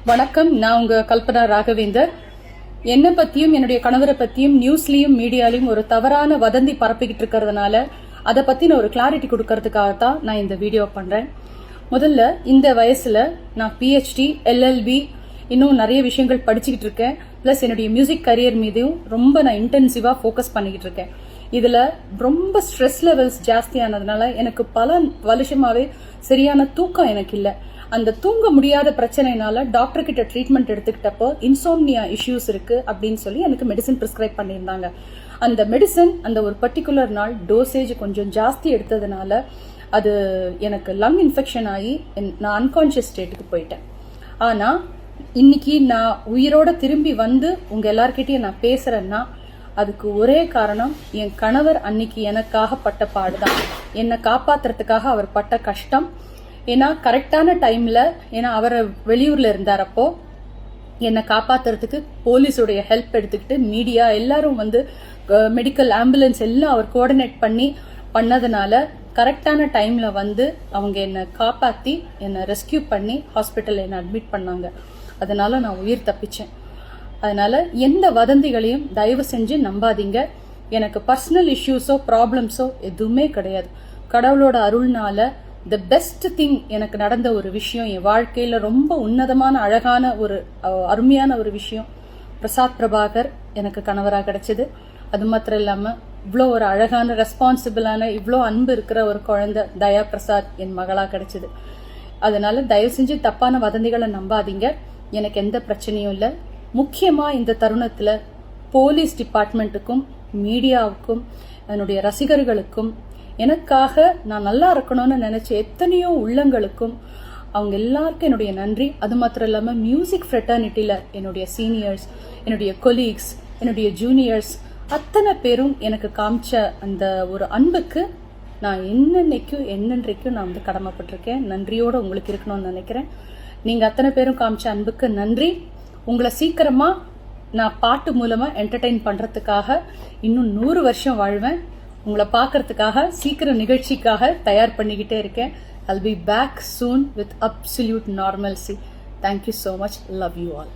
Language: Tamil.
வணக்கம். நான் உங்க கல்பனா ராகவேந்தர். என்னை பத்தியும் என்னுடைய கணவரை பத்தியும் நியூஸ்லயும் மீடியாலையும் ஒரு தவறான வதந்தி பரப்பிக்கிட்டு இருக்கிறதுனால அதை பத்தின ஒரு கிளாரிட்டி கொடுக்கறதுக்காகத்தான் நான் இந்த வீடியோ பண்றேன். முதல்ல இந்த வயசுல நான் PhD, LLB இன்னும் நிறைய விஷயங்கள் படிச்சுக்கிட்டு இருக்கேன். பிளஸ் என்னுடைய மியூசிக் கரியர் மீதும் ரொம்ப நான் இன்டென்சிவா ஃபோக்கஸ் பண்ணிக்கிட்டு இருக்கேன். இதுல ரொம்ப ஸ்ட்ரெஸ் லெவல்ஸ் ஜாஸ்தியானதுனால எனக்கு பல வருஷமாவே சரியான தூக்கம் எனக்கு இல்லை. அந்த தூங்க முடியாத பிரச்சனைனால டாக்டர் கிட்ட ட்ரீட்மெண்ட் எடுத்துக்கிட்டப்போ இன்சோம்னியா இஷ்யூஸ் இருக்கு அப்படின்னு சொல்லி எனக்கு மெடிசன் பிரிஸ்கிரைப் பண்ணியிருந்தாங்க. அந்த மெடிசன் அந்த ஒரு பர்டிகுலர் நாள் டோசேஜ் கொஞ்சம் ஜாஸ்தி எடுத்ததுனால அது எனக்கு லங் இன்ஃபெக்ஷன் ஆகி நான் அன்கான்ஷியஸ் ஸ்டேட்டுக்கு போயிட்டேன். ஆனா இன்னைக்கு நான் உயிரோட திரும்பி வந்து உங்க எல்லார்கிட்டயும் நான் பேசுறேன்னா அதுக்கு ஒரே காரணம் என் கணவர் அன்னைக்கு எனக்காக பட்ட பாடுதான். என்னை காப்பாத்துறதுக்காக அவர் பட்ட கஷ்டம். ஏன்னா கரெக்டான டைம்ல, ஏன்னா அவர் வெளியூர்ல இருந்தாரப்போ என்னை காப்பாத்துறதுக்கு போலீஸோடைய ஹெல்ப் எடுத்துக்கிட்டு மீடியா எல்லாரும் வந்து மெடிக்கல் ஆம்புலன்ஸ் எல்லாம் அவர் கோஆர்டினேட் பண்ணதுனால கரெக்டான டைம்ல வந்து அவங்க என்னை காப்பாத்தி என்னை ரெஸ்கியூ பண்ணி ஹாஸ்பிட்டல் என்னை அட்மிட் பண்ணாங்க. அதனால நான் உயிர் தப்பிச்சேன். அதனால எந்த வதந்திகளையும் தயவு செஞ்சு நம்பாதீங்க. எனக்கு பர்சனல் இஷ்யூஸோ ப்ராப்ளம்ஸோ எதுவுமே கிடையாது. கடவுளோட அருள்னால தி பெஸ்ட் திங் எனக்கு நடந்த ஒரு விஷயம், என் வாழ்க்கையில ரொம்ப உன்னதமான அழகான ஒரு அருமையான ஒரு விஷயம், பிரசாத் பிரபாகர் எனக்கு கணவராக கிடைச்சது. அது மாத்திரம் இல்லாம இவ்வளோ ஒரு அழகான ரெஸ்பான்சிபிளான இவ்வளோ அன்பு இருக்கிற ஒரு குழந்தை தயா பிரசாத் என் மகளா கிடைச்சது. அதனால தயவு செஞ்சு தப்பான வதந்திகளை நம்பாதீங்க. எனக்கு எந்த பிரச்சனையும் இல்லை. முக்கியமா இந்த தருணத்துல போலீஸ் டிபார்ட்மெண்ட்டுக்கும் மீடியாவுக்கும் என்னுடைய ரசிகர்களுக்கும் எனக்காக நான் நல்லா இருக்கணும்னு நினைச்ச எத்தனையோ உள்ளங்களுக்கும் அவங்க எல்லாருக்கும் என்னுடைய நன்றி. அது மாத்திரம் இல்லாம மியூசிக் ஃப்ரெட்டர்னிட்டியில என்னுடைய சீனியர்ஸ், என்னுடைய கொலீக்ஸ், என்னுடைய ஜூனியர்ஸ் அத்தனை பேரும் எனக்கு காமிச்ச அந்த ஒரு அன்புக்கு நான் என்னென்றைக்கும் நான் வந்து கடமைப்பட்டிருக்கேன். நன்றியோட உங்களுக்கு இருக்கணும்னு நினைக்கிறேன். நீங்க அத்தனை பேரும் காமிச்ச அன்புக்கு நன்றி. உங்களை சீக்கிரமா நான் பாட்டு மூலமா என்டர்டெயின் பண்றதுக்காக இன்னும் 100 வருஷம் வாழ்வேன். உங்களை பார்க்கறதுக்காக சீக்கிரம் நிகழ்ச்சிக்காக தயார் பண்ணிக்கிட்டே இருக்கேன். I'll be back soon with absolute normalcy. Thank you so much. Love you all.